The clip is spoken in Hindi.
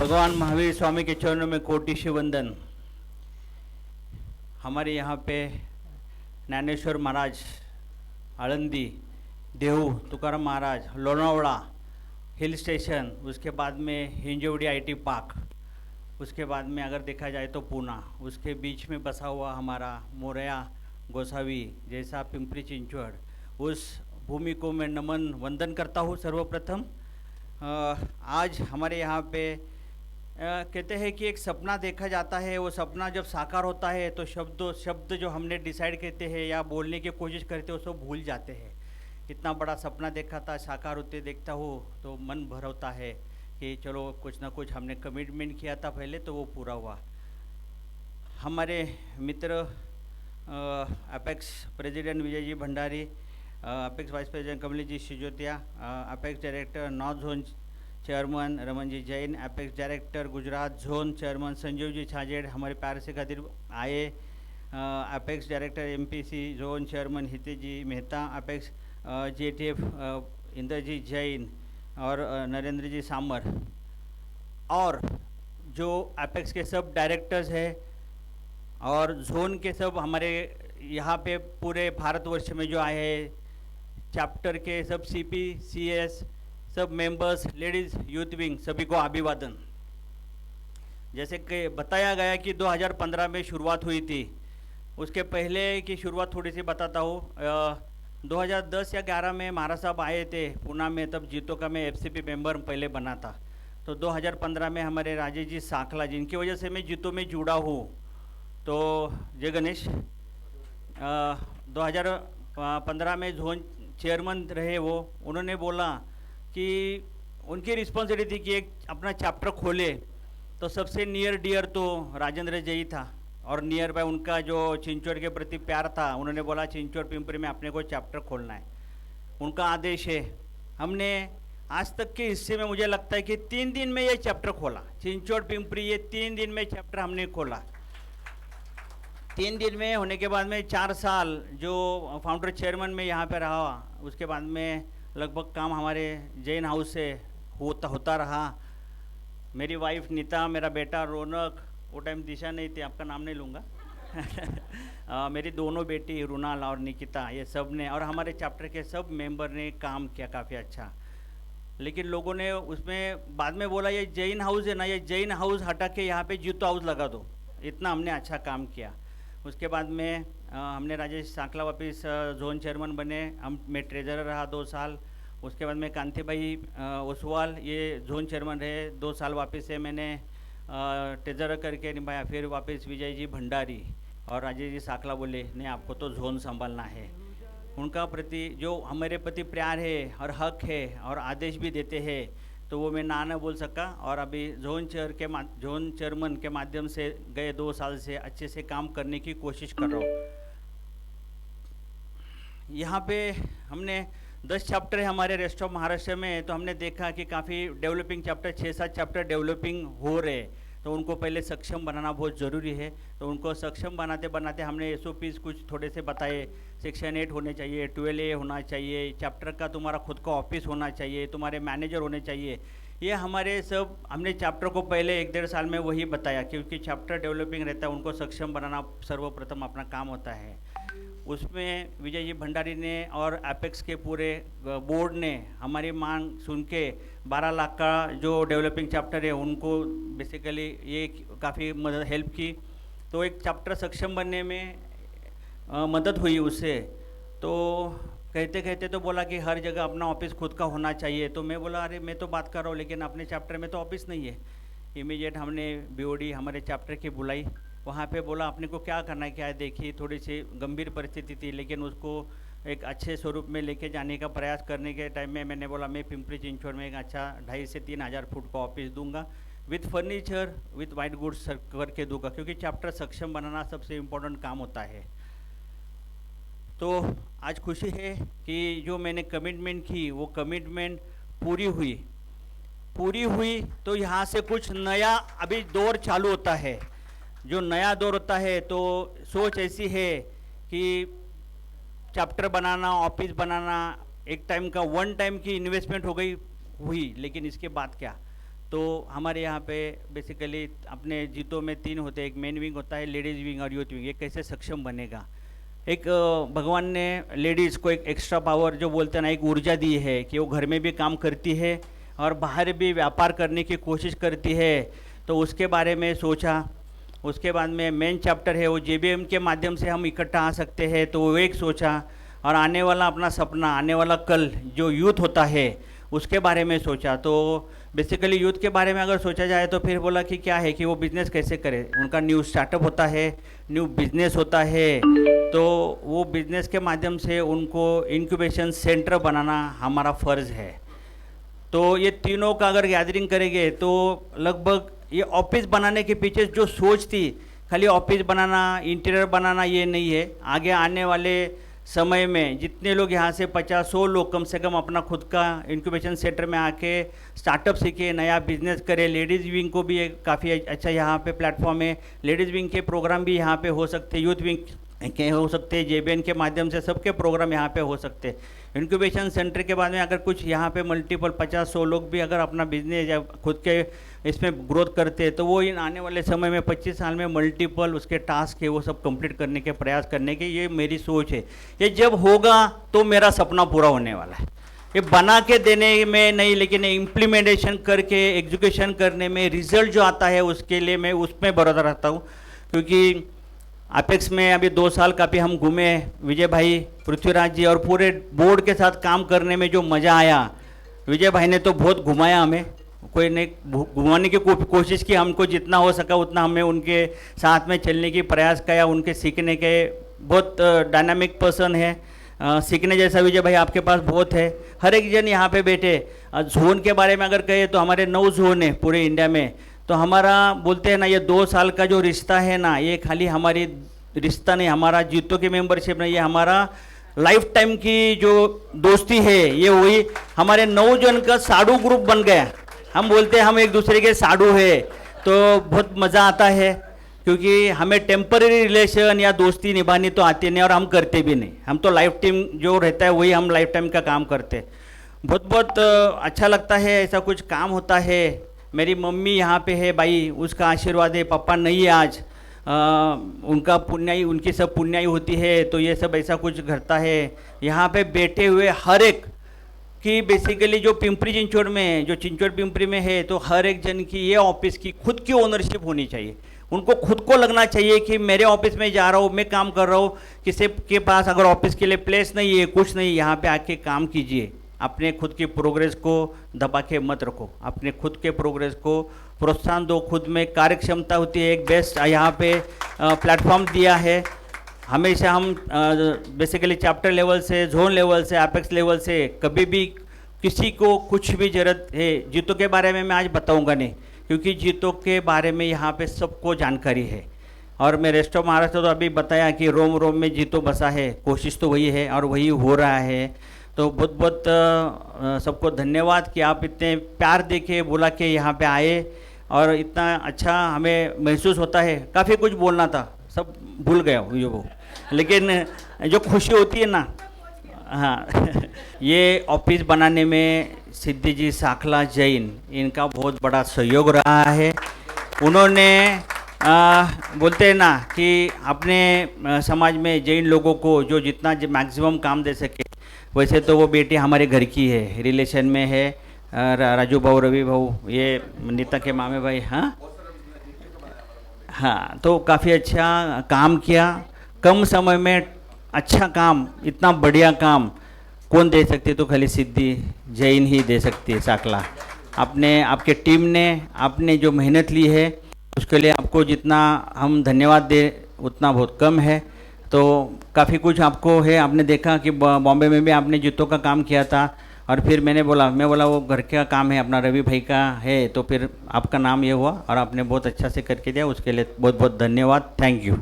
भगवान महावीर स्वामी के चरणों में कोटि से वंदन। हमारे यहाँ पे ज्ञानेश्वर महाराज, आळंदी, देहू, तुकाराम महाराज, लोनावड़ा हिल स्टेशन, उसके बाद में हिंजवड़ी आईटी पार्क, उसके बाद में अगर देखा जाए तो पूना, उसके बीच में बसा हुआ हमारा मोरया गोसावी जैसा पिंपरी चिंचवड़, उस भूमि को मैं नमन वंदन करता हूँ। सर्वप्रथम आज हमारे यहाँ पे कहते हैं कि एक सपना देखा जाता है, वो सपना जब साकार होता है तो शब्द जो हमने डिसाइड करते हैं या बोलने की कोशिश करते हैं वो सब भूल जाते हैं। इतना बड़ा सपना देखा था, साकार होते देखता हूँ तो मन भर होता है कि चलो कुछ ना कुछ हमने कमिटमेंट किया था पहले तो वो पूरा हुआ। हमारे मित्र apex president Vijay ji Bhandari, apex vice president Kamlesh ji Sijotia, apex director north zone chairman Raman ji Jain, apex director Gujarat zone chairman Sanjeev ji Chhajed हमारे प्यार से खातिर आए, apex director MPC zone chairman Hitesh ji Mehta, apex JTF Indrajit Jain और नरेंद्र जी सामर, और जो अपेक्स के सब डायरेक्टर्स हैं और जोन के सब हमारे यहाँ पे पूरे भारतवर्ष में जो आए हैं, चैप्टर के सब सीपी सीएस सब मेंबर्स, लेडीज़ यूथ विंग, सभी को अभिवादन। जैसे कि बताया गया कि 2015 में शुरुआत हुई थी, उसके पहले की शुरुआत थोड़ी सी बताता हूँ। 2010 या 11 में महाराज साहब आए थे पूना में, तब जीतो का मैं एफसीपी मेंबर पहले बना था। तो 2015 में हमारे राजेश जी साखला, जिनकी वजह से मैं जीतो में जुड़ा हूँ, तो जय गणेश, 2015 में जोन चेयरमैन रहे वो, उन्होंने बोला कि उनकी रिस्पॉन्सिबिलिटी थी कि एक अपना चैप्टर खोले, तो सबसे नियर डियर तो राजेंद्र जी था और नियर बाय उनका जो चिंचोड़ के प्रति प्यार था, उन्होंने बोला चिंचोड़ पिंपरी में अपने को चैप्टर खोलना है, उनका आदेश है। हमने आज तक के हिस्से में मुझे लगता है कि 3 दिन में ये चैप्टर खोला, चिंचोड़ पिंपरी, ये 3 दिन में चैप्टर हमने खोला। 3 दिन में होने के बाद में 4 साल जो फाउंडर चेयरमैन में यहाँ पे रहा, उसके बाद में लगभग काम हमारे जैन हाउस से होता रहा। मेरी वाइफ नीता, मेरा बेटा रौनक, वो टाइम दिशा नहीं थी, आपका नाम नहीं लूँगा मेरी दोनों बेटी रुनाल और निकिता, ये सब ने और हमारे चैप्टर के सब मेंबर ने काम किया काफ़ी अच्छा। लेकिन लोगों ने उसमें बाद में बोला ये जैन हाउस है ना, ये जैन हाउस हटा के यहाँ पे जीतो हाउस लगा दो, इतना हमने अच्छा काम किया। उसके बाद में हमने राजेश साखला वापिस जोन चेयरमैन बने, मैं ट्रेजरर रहा 2 साल। उसके बाद में कांति भाई ओसवाल ये जोन चेयरमैन रहे 2 साल, वापस से मैंने ट्रेजरर करके निभाया। फिर वापस विजय जी भंडारी और राजेश जी साखला बोले नहीं आपको तो जोन संभालना है। उनका प्रति जो हमारे प्रति प्यार है और हक है और आदेश भी देते हैं, तो वो मैं ना न बोल सका। और अभी जोन चेयरमैन के माध्यम से गए 2 साल से अच्छे से काम करने की कोशिश कर रहा हूँ। यहाँ पे हमने 10 चैप्टर है हमारे रेस्ट ऑफ महाराष्ट्र में, तो हमने देखा कि काफ़ी डेवलपिंग चैप्टर 6-7 चैप्टर डेवलपिंग हो रहे, तो उनको पहले सक्षम बनाना बहुत ज़रूरी है। तो उनको सक्षम बनाते बनाते हमने SOPs कुछ थोड़े से बताए, सेक्शन 8 होने चाहिए, 12A होना चाहिए, चैप्टर का तुम्हारा खुद का ऑफिस होना चाहिए, तुम्हारे मैनेजर होने चाहिए। ये हमारे सब हमने चैप्टर को पहले 1-1.5 साल में वही बताया, क्योंकि चैप्टर डेवलपिंग रहता है, उनको सक्षम बनाना सर्वप्रथम अपना काम होता है। उसमें विजय जी भंडारी ने और एपेक्स के पूरे बोर्ड ने हमारी मांग सुन के 12 लाख का जो डेवलपिंग चैप्टर है उनको बेसिकली ये काफ़ी मदद हेल्प की, तो एक चैप्टर सक्षम बनने में मदद हुई उससे। तो कहते कहते तो बोला कि हर जगह अपना ऑफिस खुद का होना चाहिए, तो मैं बोला अरे मैं तो बात कर रहा हूँ लेकिन अपने चैप्टर में तो ऑफिस नहीं है। इमीडिएट हमने BOD हमारे चैप्टर की बुलाई, वहाँ पे बोला अपने को क्या करना है क्या है। देखिए थोड़ी सी गंभीर परिस्थिति थी, लेकिन उसको एक अच्छे स्वरूप में लेके जाने का प्रयास करने के टाइम में मैंने बोला मैं पिंपरी चिंचवड़ में एक अच्छा 2,500 से 3,000 फुट का ऑफिस दूंगा, with furniture with white goods करके दूंगा, क्योंकि चैप्टर सक्षम बनाना सबसे इम्पोर्टेंट काम होता है। तो आज खुशी है कि जो मैंने कमिटमेंट की वो कमिटमेंट पूरी हुई। तो यहाँ से कुछ नया अभी दौर चालू होता है। जो नया दौर होता है तो सोच ऐसी है कि चैप्टर बनाना, ऑफिस बनाना, एक टाइम का 1 टाइम की इन्वेस्टमेंट हुई, लेकिन इसके बाद क्या, तो हमारे यहाँ पे बेसिकली अपने जीतों में 3 होते हैं, एक मेन विंग होता है, लेडीज़ विंग और यूथ विंग। ये कैसे सक्षम बनेगा, एक भगवान ने लेडीज़ को एक एक्स्ट्रा पावर जो बोलते हैं ना, एक ऊर्जा दी है कि वो घर में भी काम करती है और बाहर भी व्यापार करने की कोशिश करती है। तो उसके बारे में सोचा। उसके बाद में मेन चैप्टर है वो जेबीएम के माध्यम से हम इकट्ठा आ सकते हैं, तो वो एक सोचा। और आने वाला अपना सपना, आने वाला कल जो यूथ होता है उसके बारे में सोचा। तो बेसिकली यूथ के बारे में अगर सोचा जाए तो फिर बोला कि क्या है कि वो बिज़नेस कैसे करे। उनका न्यू स्टार्टअप होता है, न्यू बिजनेस होता है, तो वो बिज़नेस के माध्यम से उनको इंक्यूबेशन सेंटर बनाना हमारा फ़र्ज़ है। तो ये तीनों का अगर गैदरिंग करेंगे तो लगभग ये ऑफिस बनाने के पीछे जो सोच थी, खाली ऑफिस बनाना, इंटीरियर बनाना ये नहीं है। आगे आने वाले समय में जितने लोग यहाँ से 50-100 लोग कम से कम अपना खुद का इंक्यूबेशन सेंटर में आके स्टार्टअप सीखे, नया बिजनेस करे। लेडीज़ विंग को भी एक काफ़ी अच्छा यहाँ पे प्लेटफॉर्म है। लेडीज़ विंग के प्रोग्राम भी यहाँ पे हो सकते, यूथ विंग के हो सकते, जेबीएन के माध्यम से सबके प्रोग्राम यहाँ पे हो सकते। इंक्यूबेशन सेंटर के बाद में अगर कुछ यहाँ पे मल्टीपल 50-100 लोग भी अगर अपना बिजनेस या खुद के इसमें ग्रोथ करते तो वो इन आने वाले समय में 25 साल में मल्टीपल उसके टास्क है वो सब कंप्लीट करने के प्रयास करने के, ये मेरी सोच है। ये जब होगा तो मेरा सपना पूरा होने वाला है। ये बना के देने में नहीं, लेकिन इम्प्लीमेंटेशन करके एग्जीक्यूशन करने में रिजल्ट जो आता है उसके लिए मैं उसमें भरोसा रखता हूँ। क्योंकि अपेक्स में अभी 2 साल काफ़ी हम घूमे, विजय भाई, पृथ्वीराज जी और पूरे बोर्ड के साथ काम करने में जो मज़ा आया। विजय भाई ने तो बहुत घुमाया हमें, कोई ने घुमाने की कोशिश की, हमको जितना हो सका उतना हमें उनके साथ में चलने की प्रयास किया। उनके सीखने के बहुत डायनामिक पर्सन है, सीखने जैसा विजय भाई आपके पास बहुत है। हर एक जन यहाँ पे बैठे। जोन के बारे में अगर कहे तो हमारे 9 जोन है पूरे इंडिया में। तो हमारा बोलते हैं ना, ये 2 साल का जो रिश्ता है ना, ये खाली हमारी रिश्ता नहीं, हमारा जीतों की मेंबरशिप नहीं, ये हमारा लाइफ टाइम की जो दोस्ती है ये हुई। हमारे 9 जन का साडू ग्रुप बन गया। हम बोलते हैं हम एक दूसरे के साडू है, तो बहुत मज़ा आता है। क्योंकि हमें टेम्पररी रिलेशन या दोस्ती निभानी तो आती नहीं और हम करते भी नहीं। हम तो लाइफ टाइम जो रहता है वही हम लाइफ टाइम का काम करते। बहुत बहुत अच्छा लगता है, ऐसा कुछ काम होता है। मेरी मम्मी यहाँ पे है भाई, उसका आशीर्वाद है। पापा नहीं है आज, उनका पुण्याई, उनकी सब पुण्याई होती है, तो ये सब ऐसा कुछ घटता है। यहाँ पे बैठे हुए हर एक की बेसिकली जो पिंपरी चिंचवड़ में है, जो चिंचवड़ पिंपरी में है, तो हर एक जन की ये ऑफिस की खुद की ओनरशिप होनी चाहिए। उनको खुद को लगना चाहिए कि मेरे ऑफिस में जा रहा हूँ, मैं काम कर रहा हूँ। किसी के पास अगर ऑफिस के लिए प्लेस नहीं है, कुछ नहीं, यहाँ पे आके काम कीजिए। अपने खुद की प्रोग्रेस को दबा के मत रखो, अपने खुद के प्रोग्रेस को प्रोत्साहन दो। खुद में कार्य क्षमता होती है, एक बेस्ट यहाँ पे प्लेटफॉर्म दिया है। हमेशा हम बेसिकली चैप्टर लेवल से, जोन लेवल से, एपेक्स लेवल से कभी भी किसी को कुछ भी ज़रूरत है, जीतों के बारे में मैं आज बताऊंगा नहीं, क्योंकि जीतों के बारे में यहाँ पे सबको जानकारी है। और मैं रेस्ट ऑफ महाराष्ट्र तो अभी बताया कि रोम रोम में जीतो बसा है, कोशिश तो वही है और वही हो रहा है। तो बहुत बहुत सबको धन्यवाद कि आप इतने प्यार देके बुला के यहाँ पे आए और इतना अच्छा हमें महसूस होता है। काफ़ी कुछ बोलना था, सब भूल गया हूँ ये वो, लेकिन जो खुशी होती है ना, हाँ ये ऑफिस बनाने में सिद्धि जी साखला जैन, इनका बहुत बड़ा सहयोग रहा है। उन्होंने बोलते हैं ना कि अपने समाज में जैन लोगों को जो जितना मैक्सिमम काम दे सके, वैसे तो वो बेटी हमारे घर की है, रिलेशन में है। राजू भाऊ, रवि भाऊ, ये नीता के मामे भाई। हाँ, तो काफ़ी अच्छा काम किया। कम समय में अच्छा काम, इतना बढ़िया काम कौन दे सकती है? तो खाली सिद्धि जैन ही दे सकती है साखला। आपने, आपके टीम ने, आपने जो मेहनत ली है उसके लिए आपको जितना हम धन्यवाद दे उतना बहुत कम है। तो काफ़ी कुछ आपको है। आपने देखा कि बॉम्बे में भी आपने जूतों का काम किया था, और फिर मैं बोला वो घर का काम है अपना, रवि भाई का है, तो फिर आपका नाम ये हुआ और आपने बहुत अच्छा से करके दिया, उसके लिए बहुत बहुत धन्यवाद। Thank you.